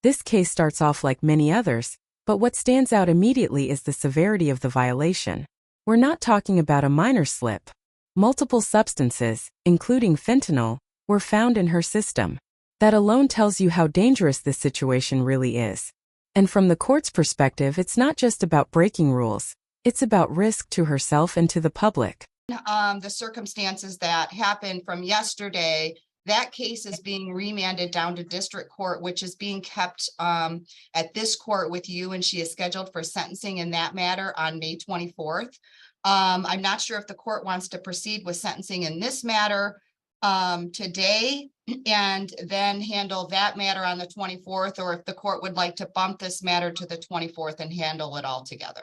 This case starts off like many others, but what stands out immediately is the severity of the violation. We're not talking about a minor slip. Multiple substances, including fentanyl, were found in her system. That alone tells you how dangerous this situation really is. And from the court's perspective, it's not just about breaking rules. It's about risk to herself and to the public. The circumstances that happened from yesterday, that case is being remanded down to district court, which is being kept at this court with you, and she is scheduled for sentencing in that matter on May 24th. I'm not sure if the court wants to proceed with sentencing in this matter today and then handle that matter on the 24th, or if the court would like to bump this matter to the 24th and handle it all together.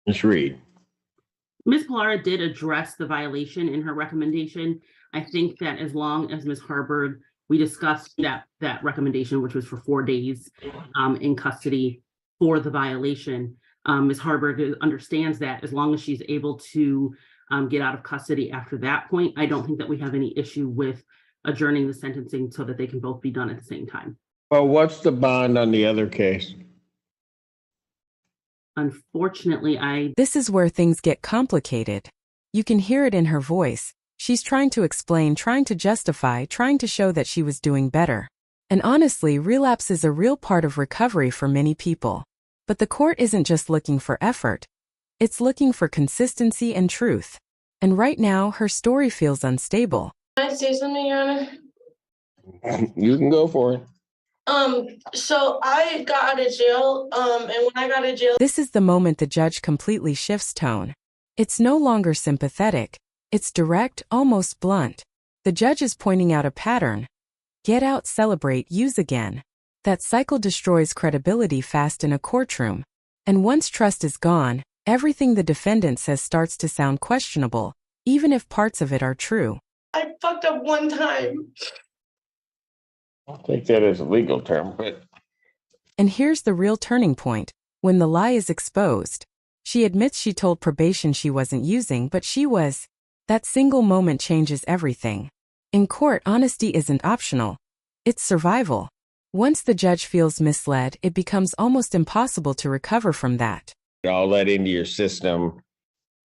Ms. Reed. Ms. Pilara did address the violation in her recommendation. I think that as long as Ms. Harburg, we discussed that recommendation, which was for 4 days in custody for the violation. Ms. Harburg understands that as long as she's able to get out of custody after that point, I don't think that we have any issue with adjourning the sentencing so that they can both be done at the same time. Well, what's the bond on the other case? Unfortunately, This is where things get complicated. You can hear it in her voice. She's trying to explain, trying to justify, trying to show that she was doing better. And honestly, relapse is a real part of recovery for many people. But the court isn't just looking for effort. It's looking for consistency and truth. And right now, her story feels unstable. Can I say something, Your Honor? You can go for it. So I got out of jail, and when I got out of jail... This is the moment the judge completely shifts tone. It's no longer sympathetic. It's direct, almost blunt. The judge is pointing out a pattern. Get out, celebrate, use again. That cycle destroys credibility fast in a courtroom. And once trust is gone, everything the defendant says starts to sound questionable, even if parts of it are true. I fucked up one time. I don't think that is a legal term, but... And here's the real turning point. When the lie is exposed, she admits she told probation she wasn't using, but she was. That single moment changes everything. In court, honesty isn't optional. It's survival. Once the judge feels misled, it becomes almost impossible to recover from that. All that into your system,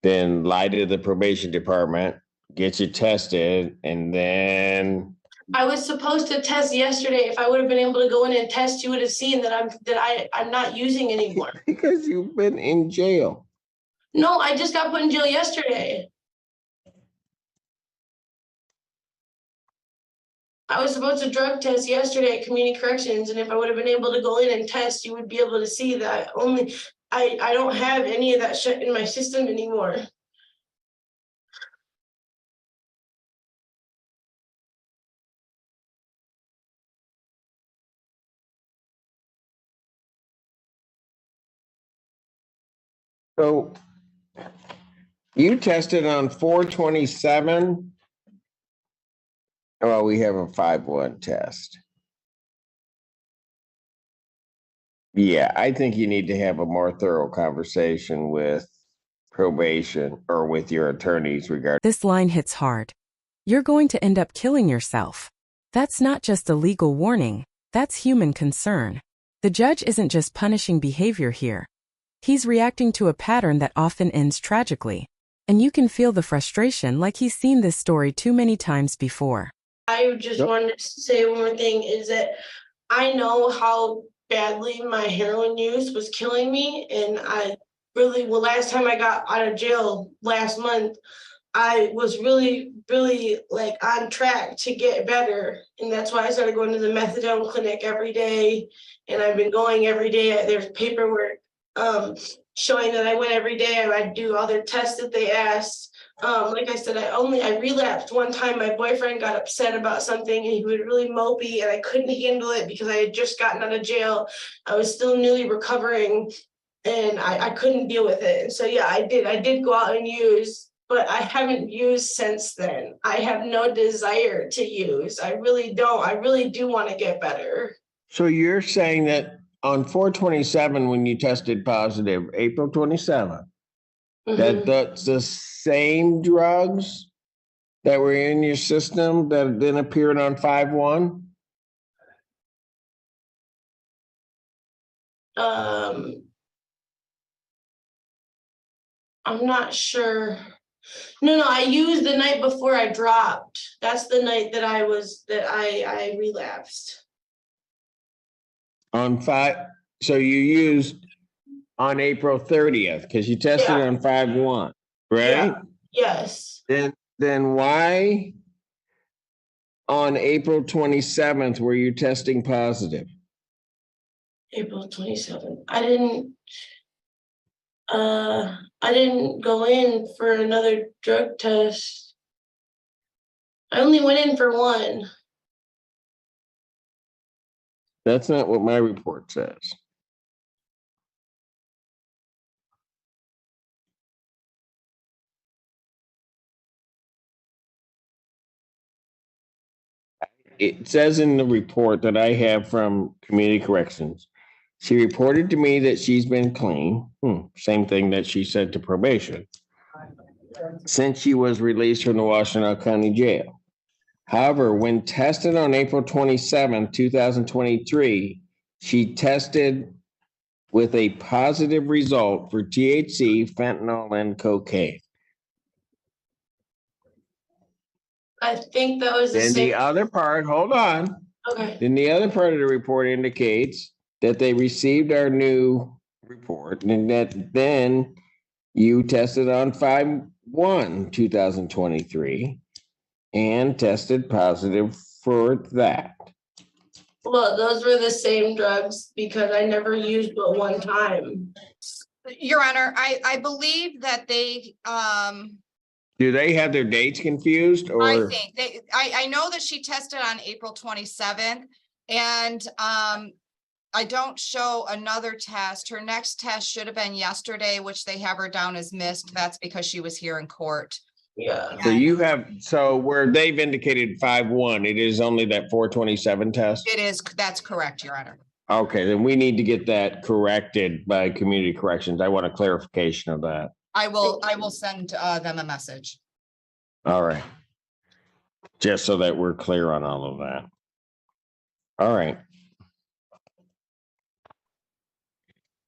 then lie to the probation department, get you tested, and then... I was supposed to test yesterday. If I would have been able to go in and test, you would have seen that I'm not using anymore. Because you've been in jail. No, I just got put in jail yesterday. I was supposed to drug test yesterday at community corrections, and if I would have been able to go in and test, you would be able to see that I don't have any of that shit in my system anymore. So you tested on 4/27. Well, we have a 5/1 test. Yeah, I think you need to have a more thorough conversation with probation or with your attorneys regarding. This line hits hard. You're going to end up killing yourself. That's not just a legal warning, that's human concern. The judge isn't just punishing behavior here. He's reacting to a pattern that often ends tragically. And you can feel the frustration, like he's seen this story too many times before. I just wanted to say one more thing, is that I know how badly my heroin use was killing me, and last time I got out of jail last month, I was really like on track to get better, and that's why I started going to the methadone clinic every day, and I've been going every day. There's paperwork showing that I went every day. I'd do all the tests that they asked. Like I said, I relapsed one time. My boyfriend got upset about something, and he was really mopey, and I couldn't handle it because I had just gotten out of jail. I was still newly recovering, and I couldn't deal with it. And so yeah, I did go out and use, but I haven't used since then. I have no desire to use. I really don't. I really do want to get better. So you're saying that on 4/27, when you tested positive, April 27th, that's the same drugs that were in your system that then appeared on 5/1? I'm not sure. No, I used the night before I dropped. That's the night that I relapsed. On 5, so you used on April 30th, because you tested Yeah. on 5/1, right? Yes. Then why on April 27th were you testing positive? April 27th. I didn't go in for another drug test. I only went in for one. That's not what my report says. It says in the report that I have from Community Corrections, she reported to me that she's been clean. Same thing that she said to probation since she was released from the Washtenaw County Jail. However, when tested on April 27, 2023, she tested with a positive result for THC, fentanyl, and cocaine. I think that was the Then same. the other part, hold on. Okay. Then the other part of the report indicates that they received our new report and that then you tested on 5/1/2023 and tested positive for that. Well, those were the same drugs because I never used but one time. Your Honor, I believe that they, Do they have their dates confused I or? think I know that she tested on April 27th and, I don't show another test. Her next test should have been yesterday, which they have her down as missed. That's because she was here in court. Yeah. So you have, so where they've indicated 5/1, it is only that 4/27 test? It is, that's correct, Your Honor. Okay, then we need to get that corrected by Community Corrections. I want a clarification of that. I will send them a message. All right. Just so that we're clear on all of that. All right.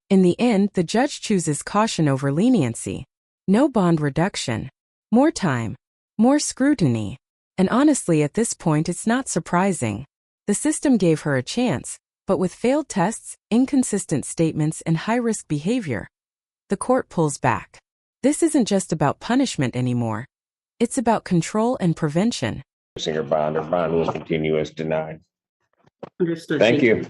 In the end, the judge chooses caution over leniency. No bond reduction. More time. More scrutiny. And honestly, at this point, it's not surprising. The system gave her a chance, but with failed tests, inconsistent statements, and high-risk behavior, the court pulls back. This isn't just about punishment anymore. It's about control and prevention. Her bond was continuous denied. Understood. Thank you.